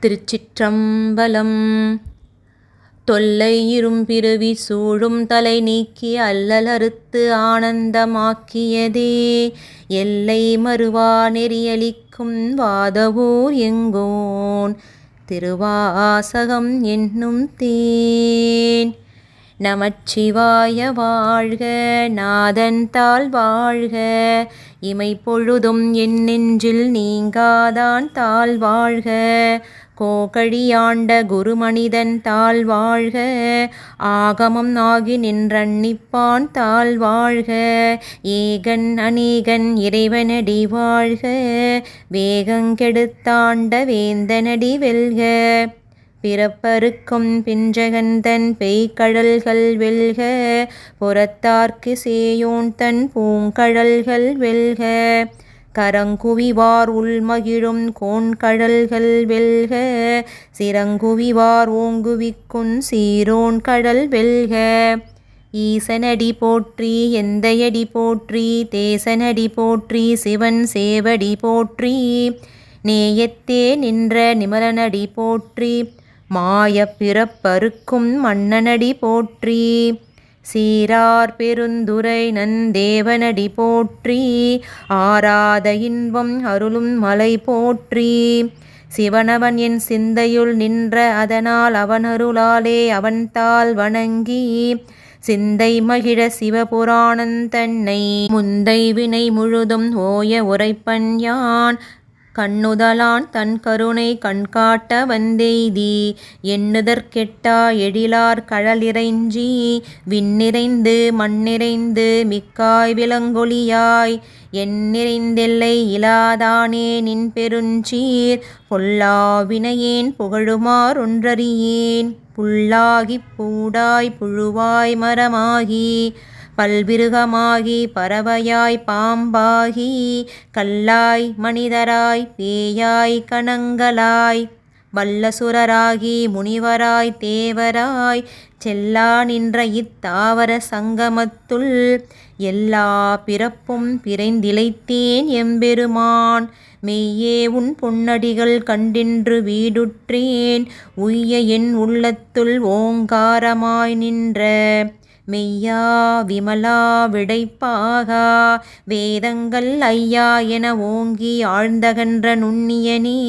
திருச்சிற்றம்பலம். தொல்லை இரும்பிறவி சூழும் தலை நீக்கி அல்லல் அறுத்து ஆனந்தமாக்கியதே எல்லை மறுவா நெறியளிக்கும் வாதவூர் எங்கோன் திருவாசகம் என்னும் தேன். நமச்சிவாய வாழ்க, நாதன் தாள் வாழ்க, இமை பொழுதும் என் நெஞ்சில் நீங்காதான் தாள் வாழ்க. கோகழியாண்ட குருமனிதன் தாள் வாழ்க, ஆகமம் ஆகி நின்றன்னிப்பான் தாள் வாழ்க. ஏகன் அநேகன் இறைவனடி வாழ்க, வேகங்கெடுத்தாண்ட வேந்தனடி வெல்க. பிறப்பறுக்கும் பிஞ்சகந்தன் பெய்கழல்கள் வெல்க, புறத்தார்க்கு சேயோன் தன் பூங்கழல்கள் வெல்க. கரங்குவிவார் உள்மகிழும் கோன்கழல்கள் வெல்க, சிரங்குவிவார் ஓங்குவிக்குன் சீரோன் கடல் வெல்க. ஈசனடி போற்றி எந்தையடி போற்றி, தேசனடி போற்றி சிவன் சேவடி போற்றி. நேயத்தே நின்ற நிமலனடி போற்றி, மாயப் பிறப்பறுக்கும் மன்னனடி போற்றி. சீரார் பெருந்துரை நந்தேவனடி போற்றி, ஆராத இன்பம் அருளும் மலை போற்றி. சிவனவன் என் சிந்தையுள் நின்ற அதனால் அவனருளாலே அவன்தாள் வணங்கி, சிந்தை மகிழ சிவபுராணன் தன்னை முந்தை வினை முழுதும் ஓய உரைப்பன் யான். கண்ணுதலான் தன் கருணை கண்காட்ட வந்தெய்தி, எண்ணுதற்கெட்டா எழிலார் கழலிறைஞ்சி. விண்ணிறைந்து மண்ணிறைந்து மிக்காய் விளங்கொளியாய், எண்ணிறைந்தெல்லை இலாதானே நின் பெருஞ்சீர். பொல்லா வினையேன் புகழுமாறொன்றறியேன், புல்லாகிப் பூடாய் புழுவாய் மரமாகி பல்விருகமாகி பறவையாய் பாம்பாகி, கல்லாய் மனிதராய் பேயாய் கணங்களாய் வல்லசுரராகி முனிவராய் தேவராய் செல்லா நின்ற இத்தாவர சங்கமத்துள். எல்லா பிறப்பும் பிறைந்திழைத்தேன் எம்பெருமான், மெய்யே உன் பொன்னடிகள் கண்டின்று வீடுற்றேன். உய்ய என் உள்ளத்துள் ஓங்காரமாய் நின்ற மெய்யா விமலா விடைப்பாகா, வேதங்கள் ஐயா என ஓங்கி ஆழ்ந்தகன்ற நுண்ணியனே.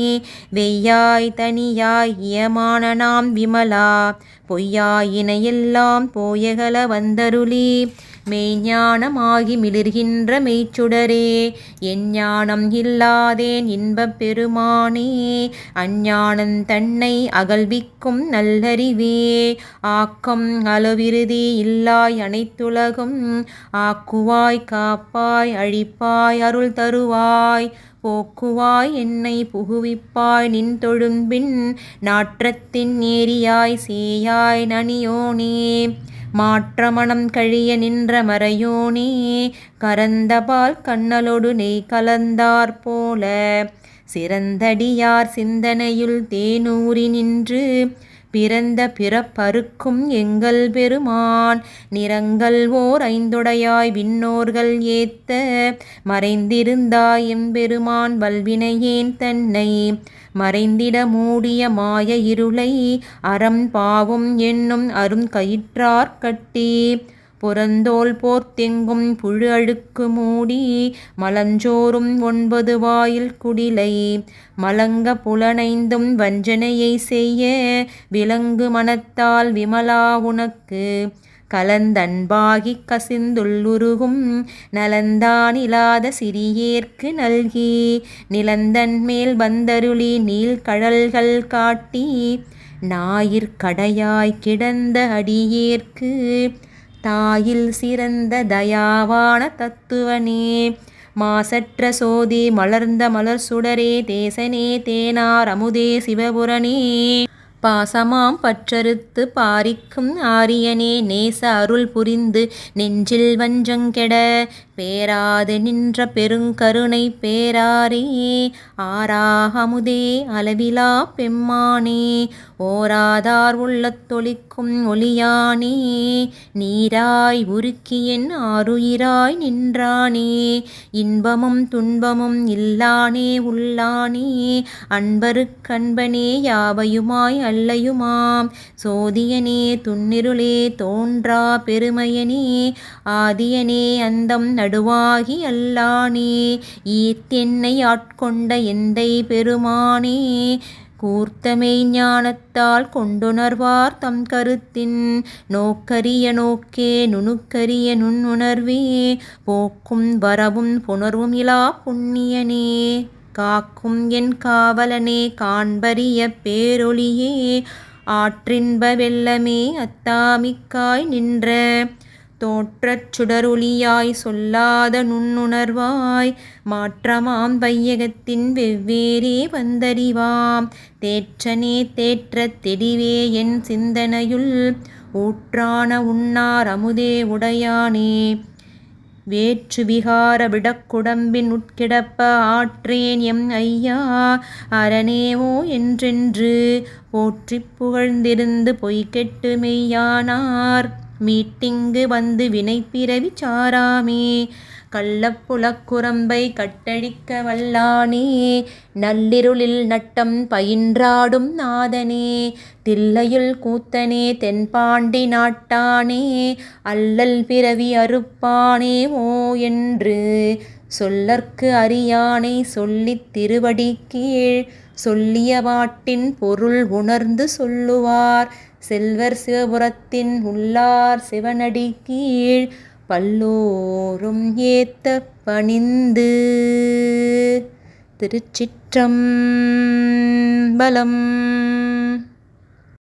வெய்யாய் தனியாய் இயமான நாம் விமலா, பொய்யாயினையெல்லாம் போயகல வந்தருளி. மெய்ஞானமாகி மிளிர்கின்ற மெய்ச்சுடரே, எஞ்ஞானம் இல்லாதேன் இன்பப் பெருமானே. அஞ்ஞானந் தன்னை அகல்விக்கும் நல்லறிவே, ஆக்கம் அளவிறுதி இல்லாய் அனைத்துலகும். ஆக்குவாய் காப்பாய் அழிப்பாய் அருள் தருவாய், போக்குவாய் என்னை புகுவிப்பாய் நின் தொழும்பின். நாற்றத்தின் ஏரியாய் சேயாய் நனியோனே, மாற்றமணம் கழிய நின்ற மறையோனே. கரந்தபால் கண்ணலொடு நெய் கலந்தாற் போல, சிறந்தடியார் சிந்தனையுள் தேனூறி நின்று. பிறந்த பிறப்பறுக்கும் எங்கள் பெருமான், நிறங்கள் ஓர் ஐந்துடையாய் விண்ணோர்கள் ஏத்த. மறைந்திருந்தாய் எம்பெருமான் வல்வினையேன் தன்னை, மறைந்திட மூடிய மாய இருளை. அறம் பாவம் என்னும் அரும் கயிற்றாற் கட்டி, புறந்தோல் போர்த்தெங்கும் புழு அழுக்கு மூடி. மலஞ்சோறும் 9 வாயில் குடிலை, மலங்க புலனைந்தும் வஞ்சனையை செய்ய. விலங்கு மனத்தால் விமலா உனக்கு, கலந்தன்பாகிக் கசிந்துள்ளுருகும். நலந்தானிலாத சிறியேற்கு நல்கி, நிலந்தன் மேல் வந்தருளி நீள்கழல்கள் காட்டி. ஞாயிற்கடையாய் கிடந்த அடியேற்கு, தாயில் சிறந்த தயாவான தத்துவனே. மாசற்ற சோதி மலர்ந்த மலர் சுடரே, தேசனே தேனார் அமுதே சிவபுரனே. பாசமாம் பற்றறுத்து பாரிக்கும் ஆரியனே நேச அருள் புரிந்து நெஞ்சில் வஞ்சங்கெட பேராது நின்ற பெருங்கருணை பேராரே ஆரா அமுதே அளவிலா பெம்மானே ஓராதார் உள்ளத்தொளிக்கும் ஒளியானே நீராய் உருக்கியென் ஆருயிராய் நின்றானே இன்பமும் துன்பமும் இல்லானே உள்ளானே அன்பருக்கன்பனே யாவையுமாய் அல்லையுமாம் சோதியனே துன்னிருளே தோன்றா பெருமையனே ஆதியனே அந்தம் நடுவாகி அல்லானே ஈர்த்தென்னை ஆட்கொண்ட எந்தை பெருமானே கூர்த்தமெய் ஞானத்தால் கொண்டுணர்வார் தம் கருத்தின் நோக்கரிய நோக்கே நுணுக்கரிய நுண்ணுணர்வே போக்கும் வரவும் புணர்வும் இலா புண்ணியனே காக்கும் என் காவலனே காண்பரிய பேரொளியே ஆற்றின்ப வெள்ளமே அத்தாமிக்காய் நின்ற தோற்றச் சுடரொளியாய் சொல்லாத நுண்ணுணர்வாய் மாற்றமாம் வையகத்தின் வெவ்வேறே வந்தறிவாம் தேற்றனே தேற்றத் தெளிவே என் சிந்தனையுள் ஊற்றான உண்ணார் அமுதே உடையானே வேற்று விகார விடக்குடம்பின் உட்கிடப்ப ஆற்றேன் எம் ஐயா அரணேவோ என்றென்று போற்றிப் புகழ்ந்திருந்து பொய்கெட்டு மெய்யானார் மீட்டிங்கு வந்து வினைப்பிறவி சாராமே கள்ளப்புலக்குரம்பை கட்டழிக்க வல்லானே நள்ளிருளில் நட்டம் பயின்றாடும் நாதனே தில்லையுள் கூத்தனே தென்பாண்டி நாட்டானே அல்லல் பிறவி அறுப்பானே ஓ என்று சொல்லற்கு அறியானை சொல்லித் திருவடி கீழ் சொல்லிய பாட்டின் பொருள் உணர்ந்து சொல்லுவார் செல்வர் சிவபுரத்தின் உள்ளார் சிவனடி கீழ் பல்லோரும் ஏத்த பணிந்து. திருச்சிற்றம்பலம்.